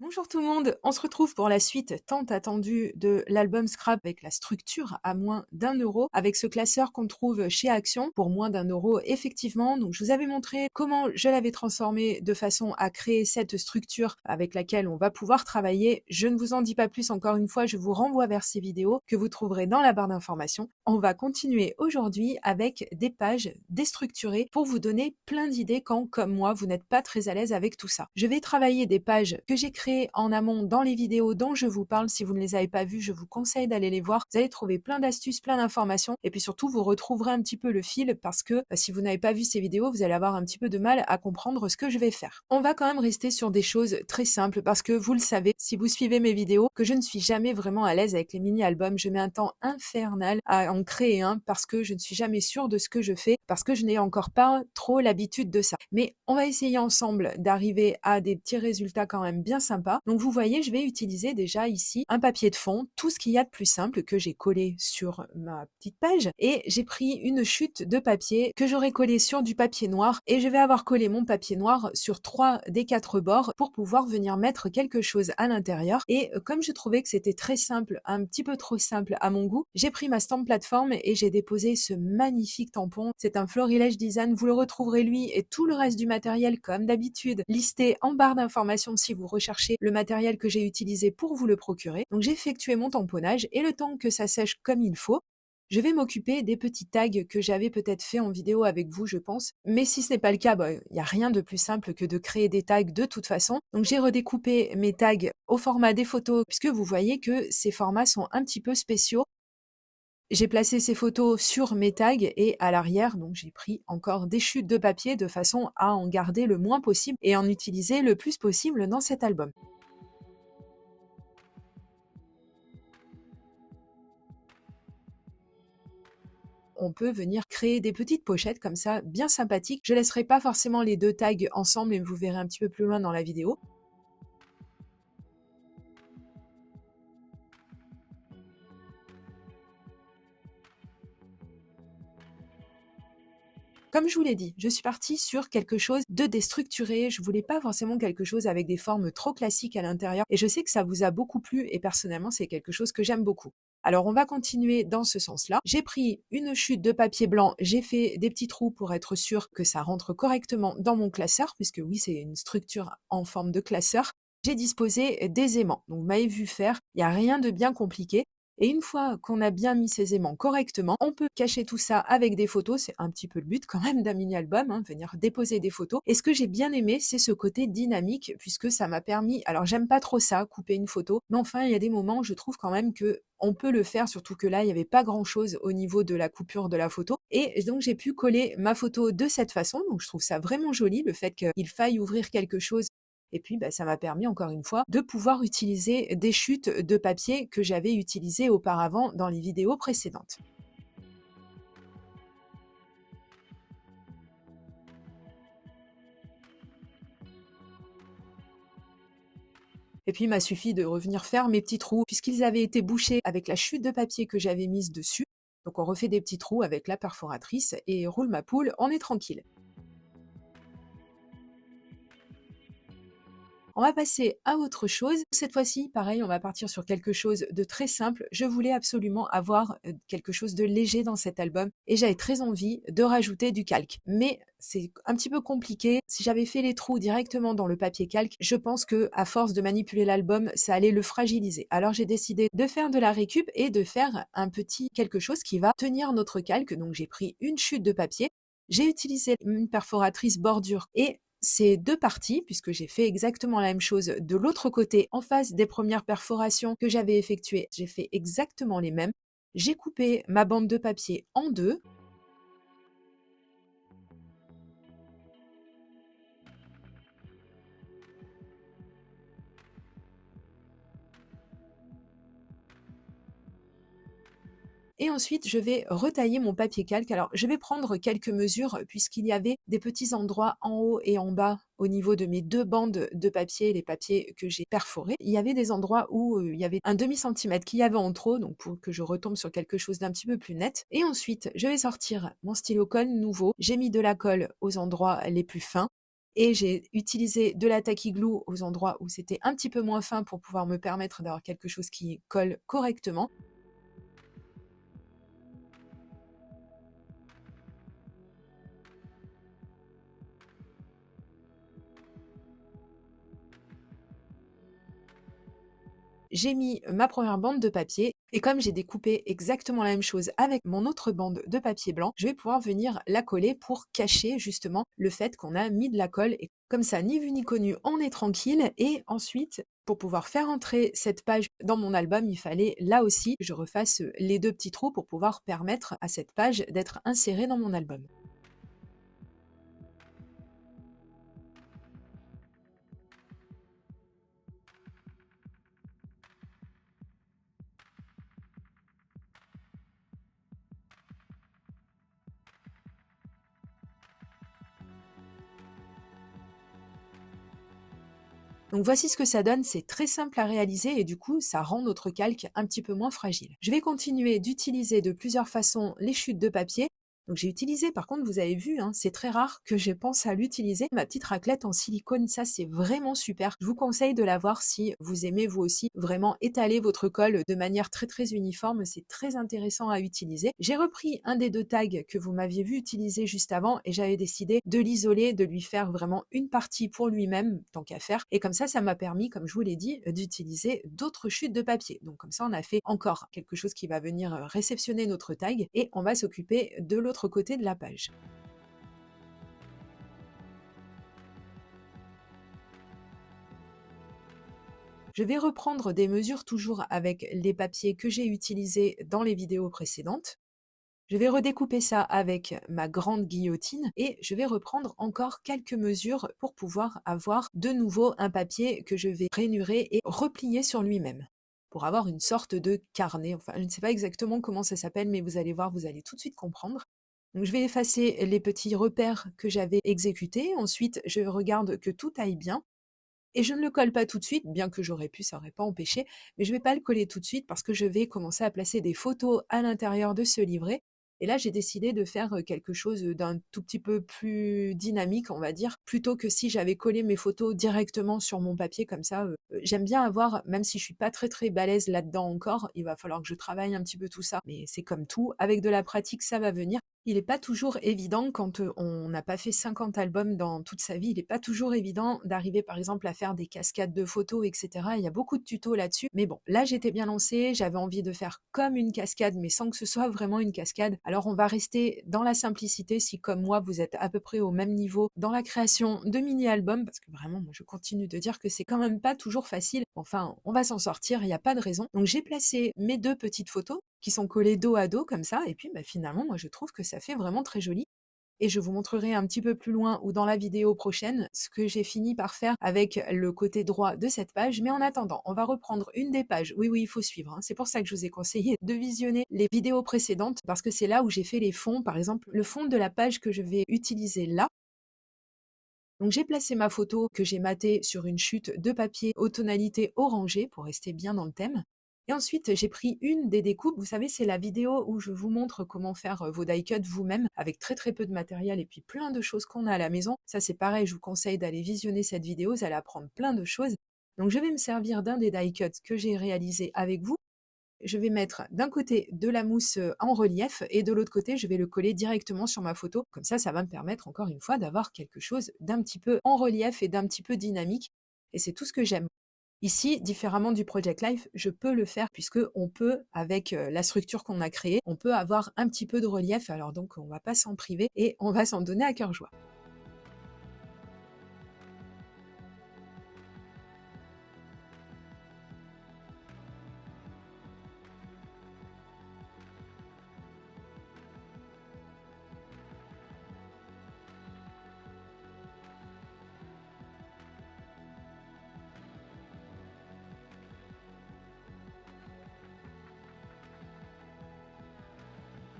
Bonjour tout le monde, on se retrouve pour la suite tant attendue de l'album Scrap avec la structure à moins d'1 € avec ce classeur qu'on trouve chez Action pour moins d'1 € effectivement. Donc je vous avais montré comment je l'avais transformé de façon à créer cette structure avec laquelle on va pouvoir travailler. Je ne vous en dis pas plus, encore une fois, je vous renvoie vers ces vidéos que vous trouverez dans la barre d'informations. On va continuer aujourd'hui avec des pages déstructurées pour vous donner plein d'idées quand, comme moi, vous n'êtes pas très à l'aise avec tout ça. Je vais travailler des pages que j'ai créées en amont dans les vidéos dont je vous parle. Si vous ne les avez pas vues, je vous conseille d'aller les voir. Vous allez trouver plein d'astuces, plein d'informations et puis surtout vous retrouverez un petit peu le fil parce que si vous n'avez pas vu ces vidéos, vous allez avoir un petit peu de mal à comprendre ce que je vais faire. On va quand même rester sur des choses très simples parce que vous le savez, si vous suivez mes vidéos, que je ne suis jamais vraiment à l'aise avec les mini-albums. Je mets un temps infernal à en créer un parce que je ne suis jamais sûre de ce que je fais, parce que je n'ai encore pas trop l'habitude de ça. Mais on va essayer ensemble d'arriver à des petits résultats quand même bien sympas. Donc vous voyez, je vais utiliser déjà ici un papier de fond, tout ce qu'il y a de plus simple que j'ai collé sur ma petite page, et j'ai pris une chute de papier que j'aurais collé sur du papier noir, et je vais avoir collé mon papier noir sur 3 des 4 bords pour pouvoir venir mettre quelque chose à l'intérieur. Et comme je trouvais que c'était très simple, un petit peu trop simple à mon goût, j'ai pris ma stamp plateforme et j'ai déposé ce magnifique tampon. C'est un Florilège Design, vous le retrouverez lui et tout le reste du matériel comme d'habitude listé en barre d'informations si vous recherchez le matériel que j'ai utilisé pour vous le procurer. Donc j'ai effectué mon tamponnage et le temps que ça sèche comme il faut, je vais m'occuper des petits tags que j'avais peut-être fait en vidéo avec vous, je pense. Mais si ce n'est pas le cas, il n'y a rien de plus simple que de créer des tags de toute façon. Donc j'ai redécoupé mes tags au format des photos, puisque vous voyez que ces formats sont un petit peu spéciaux. J'ai placé ces photos sur mes tags et à l'arrière, donc j'ai pris encore des chutes de papier de façon à en garder le moins possible et en utiliser le plus possible dans cet album. On peut venir créer des petites pochettes comme ça, bien sympathiques. Je laisserai pas forcément les deux tags ensemble et vous verrez un petit peu plus loin dans la vidéo. Comme je vous l'ai dit, je suis partie sur quelque chose de déstructuré. Je voulais pas forcément quelque chose avec des formes trop classiques à l'intérieur. Et je sais que ça vous a beaucoup plu et personnellement, c'est quelque chose que j'aime beaucoup. Alors, on va continuer dans ce sens-là. J'ai pris une chute de papier blanc, j'ai fait des petits trous pour être sûr que ça rentre correctement dans mon classeur, puisque oui, c'est une structure en forme de classeur. J'ai disposé des aimants. Donc, vous m'avez vu faire, il n'y a rien de bien compliqué. Et une fois qu'on a bien mis ces aimants correctement, on peut cacher tout ça avec des photos. C'est un petit peu le but quand même d'un mini-album, venir déposer des photos. Et ce que j'ai bien aimé, c'est ce côté dynamique, puisque ça m'a permis, alors j'aime pas trop ça, couper une photo, mais enfin il y a des moments où je trouve quand même que on peut le faire, surtout que là il n'y avait pas grand chose au niveau de la coupure de la photo. Et donc j'ai pu coller ma photo de cette façon, donc je trouve ça vraiment joli, le fait qu'il faille ouvrir quelque chose. Et puis, ça m'a permis, encore une fois, de pouvoir utiliser des chutes de papier que j'avais utilisées auparavant dans les vidéos précédentes. Et puis, il m'a suffi de revenir faire mes petits trous, puisqu'ils avaient été bouchés avec la chute de papier que j'avais mise dessus. Donc, on refait des petits trous avec la perforatrice et roule ma poule, on est tranquille. On va passer à autre chose. Cette fois-ci, pareil, on va partir sur quelque chose de très simple. Je voulais absolument avoir quelque chose de léger dans cet album et j'avais très envie de rajouter du calque. Mais c'est un petit peu compliqué. Si j'avais fait les trous directement dans le papier calque, je pense que à force de manipuler l'album, ça allait le fragiliser. Alors j'ai décidé de faire de la récup et de faire un petit quelque chose qui va tenir notre calque. Donc j'ai pris une chute de papier, j'ai utilisé une perforatrice bordure et ces deux parties, puisque j'ai fait exactement la même chose de l'autre côté, en face des premières perforations que j'avais effectuées, j'ai fait exactement les mêmes. J'ai coupé ma bande de papier en deux. Et ensuite, je vais retailler mon papier calque. Alors, je vais prendre quelques mesures puisqu'il y avait des petits endroits en haut et en bas au niveau de mes deux bandes de papier, les papiers que j'ai perforés. Il y avait des endroits où il y avait un demi-centimètre qu'il y avait en trop, donc pour que je retombe sur quelque chose d'un petit peu plus net. Et ensuite, je vais sortir mon stylo colle nouveau. J'ai mis de la colle aux endroits les plus fins. et j'ai utilisé de la tacky glue aux endroits où c'était un petit peu moins fin pour pouvoir me permettre d'avoir quelque chose qui colle correctement. J'ai mis ma première bande de papier et comme j'ai découpé exactement la même chose avec mon autre bande de papier blanc, je vais pouvoir venir la coller pour cacher justement le fait qu'on a mis de la colle et comme ça, ni vu ni connu, on est tranquille. Et ensuite, pour pouvoir faire entrer cette page dans mon album, il fallait là aussi que je refasse les 2 petits trous pour pouvoir permettre à cette page d'être insérée dans mon album. Donc voici ce que ça donne, c'est très simple à réaliser et du coup ça rend notre calque un petit peu moins fragile. Je vais continuer d'utiliser de plusieurs façons les chutes de papier. Donc j'ai utilisé, par contre vous avez vu, hein, c'est très rare que je pense à l'utiliser, ma petite raclette en silicone, ça c'est vraiment super. Je vous conseille de l'avoir si vous aimez vous aussi vraiment étaler votre colle de manière très uniforme, c'est très intéressant à utiliser. J'ai repris un des 2 tags que vous m'aviez vu utiliser juste avant et j'avais décidé de l'isoler, de lui faire vraiment une partie pour lui-même, tant qu'à faire. Et comme ça m'a permis, comme je vous l'ai dit, d'utiliser d'autres chutes de papier. Donc comme ça, on a fait encore quelque chose qui va venir réceptionner notre tag et on va s'occuper de l'autre côté de la page. Je vais reprendre des mesures toujours avec les papiers que j'ai utilisés dans les vidéos précédentes. Je vais redécouper ça avec ma grande guillotine et je vais reprendre encore quelques mesures pour pouvoir avoir de nouveau un papier que je vais rainurer et replier sur lui-même pour avoir une sorte de carnet. Enfin, je ne sais pas exactement comment ça s'appelle, mais vous allez voir, vous allez tout de suite comprendre. Donc, je vais effacer les petits repères que j'avais exécutés. Ensuite, je regarde que tout aille bien. Et je ne le colle pas tout de suite, bien que j'aurais pu, ça n'aurait pas empêché, mais je ne vais pas le coller tout de suite parce que je vais commencer à placer des photos à l'intérieur de ce livret. Et là, j'ai décidé de faire quelque chose d'un tout petit peu plus dynamique, on va dire, plutôt que si j'avais collé mes photos directement sur mon papier comme ça. J'aime bien avoir, même si je suis pas très balèze là-dedans encore, il va falloir que je travaille un petit peu tout ça, mais c'est comme tout, avec de la pratique, ça va venir. Il n'est pas toujours évident quand on n'a pas fait 50 albums dans toute sa vie, il n'est pas toujours évident d'arriver par exemple à faire des cascades de photos, etc. Il y a beaucoup de tutos là-dessus. Mais bon, là j'étais bien lancée, j'avais envie de faire comme une cascade, mais sans que ce soit vraiment une cascade. Alors on va rester dans la simplicité si comme moi vous êtes à peu près au même niveau dans la création de mini-albums, parce que vraiment moi je continue de dire que c'est quand même pas toujours facile. Enfin, on va s'en sortir, il n'y a pas de raison. Donc j'ai placé mes 2 petites photos qui sont collées dos à dos comme ça, et puis finalement moi je trouve que ça fait vraiment très joli. Et je vous montrerai un petit peu plus loin ou dans la vidéo prochaine ce que j'ai fini par faire avec le côté droit de cette page. Mais en attendant, on va reprendre une des pages. Oui, il faut suivre, hein. C'est pour ça que je vous ai conseillé de visionner les vidéos précédentes parce que c'est là où j'ai fait les fonds. Par exemple, le fond de la page que je vais utiliser là. Donc j'ai placé ma photo que j'ai matée sur une chute de papier aux tonalités orangées pour rester bien dans le thème. Et ensuite, j'ai pris une des découpes. Vous savez, c'est la vidéo où je vous montre comment faire vos die cuts vous-même avec très peu de matériel et puis plein de choses qu'on a à la maison. Ça, c'est pareil, je vous conseille d'aller visionner cette vidéo, vous allez apprendre plein de choses. Donc, je vais me servir d'un des die cuts que j'ai réalisé avec vous. Je vais mettre d'un côté de la mousse en relief et de l'autre côté, je vais le coller directement sur ma photo. Comme ça va me permettre encore une fois d'avoir quelque chose d'un petit peu en relief et d'un petit peu dynamique. Et c'est tout ce que j'aime. Ici, différemment du Project Life, je peux le faire puisque on peut, avec la structure qu'on a créée, on peut avoir un petit peu de relief. Alors donc, on va pas s'en priver et on va s'en donner à cœur joie.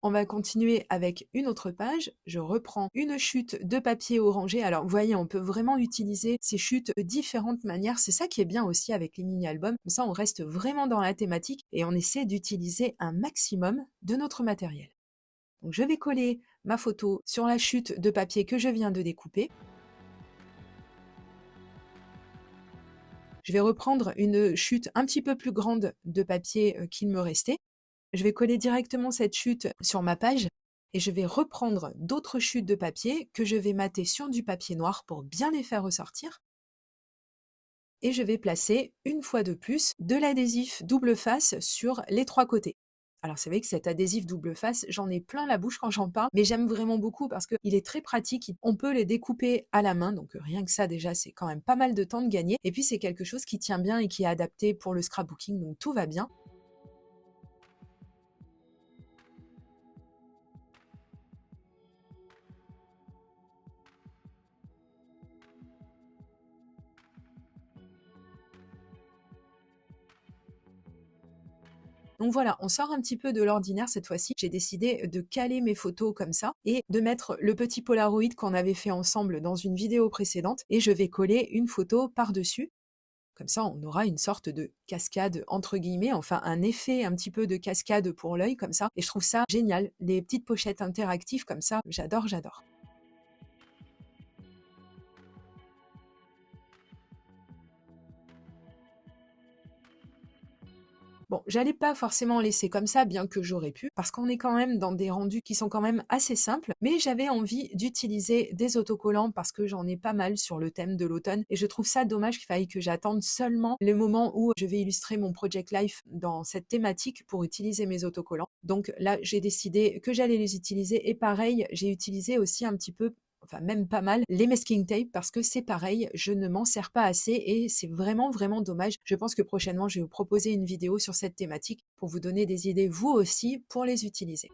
On va continuer avec une autre page. Je reprends une chute de papier orangé. Alors, vous voyez, on peut vraiment utiliser ces chutes de différentes manières. C'est ça qui est bien aussi avec les mini-albums. Comme ça, on reste vraiment dans la thématique et on essaie d'utiliser un maximum de notre matériel. Donc, je vais coller ma photo sur la chute de papier que je viens de découper. Je vais reprendre une chute un petit peu plus grande de papier qu'il me restait. Je vais coller directement cette chute sur ma page et je vais reprendre d'autres chutes de papier que je vais mater sur du papier noir pour bien les faire ressortir. Et je vais placer une fois de plus de l'adhésif double face sur les 3 côtés. Alors c'est vrai que cet adhésif double face, j'en ai plein la bouche quand j'en parle, mais j'aime vraiment beaucoup parce qu'il est très pratique. On peut les découper à la main, donc rien que ça déjà, c'est quand même pas mal de temps de gagner. Et puis c'est quelque chose qui tient bien et qui est adapté pour le scrapbooking, donc tout va bien. Donc voilà, on sort un petit peu de l'ordinaire cette fois-ci. J'ai décidé de caler mes photos comme ça et de mettre le petit Polaroid qu'on avait fait ensemble dans une vidéo précédente et je vais coller une photo par-dessus. Comme ça, on aura une sorte de cascade entre guillemets, enfin un effet un petit peu de cascade pour l'œil comme ça. Et je trouve ça génial. Les petites pochettes interactives comme ça, j'adore, j'adore. Bon, j'allais pas forcément laisser comme ça, bien que j'aurais pu, parce qu'on est quand même dans des rendus qui sont quand même assez simples, mais j'avais envie d'utiliser des autocollants parce que j'en ai pas mal sur le thème de l'automne, et je trouve ça dommage qu'il faille que j'attende seulement le moment où je vais illustrer mon Project Life dans cette thématique pour utiliser mes autocollants. Donc là, j'ai décidé que j'allais les utiliser, et pareil, j'ai utilisé aussi un petit peu, enfin même pas mal, les masking tape parce que c'est pareil, je ne m'en sers pas assez et c'est vraiment vraiment dommage. Je pense que prochainement je vais vous proposer une vidéo sur cette thématique pour vous donner des idées vous aussi pour les utiliser.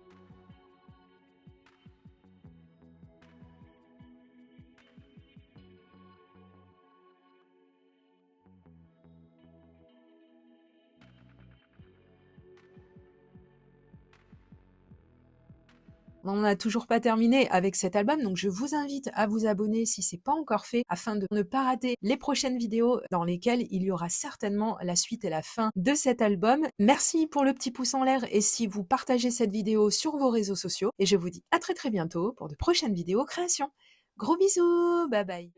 On n'a toujours pas terminé avec cet album, donc je vous invite à vous abonner si c'est pas encore fait afin de ne pas rater les prochaines vidéos dans lesquelles il y aura certainement la suite et la fin de cet album. Merci pour le petit pouce en l'air et si vous partagez cette vidéo sur vos réseaux sociaux et je vous dis à très très bientôt pour de prochaines vidéos création. Gros bisous, bye bye.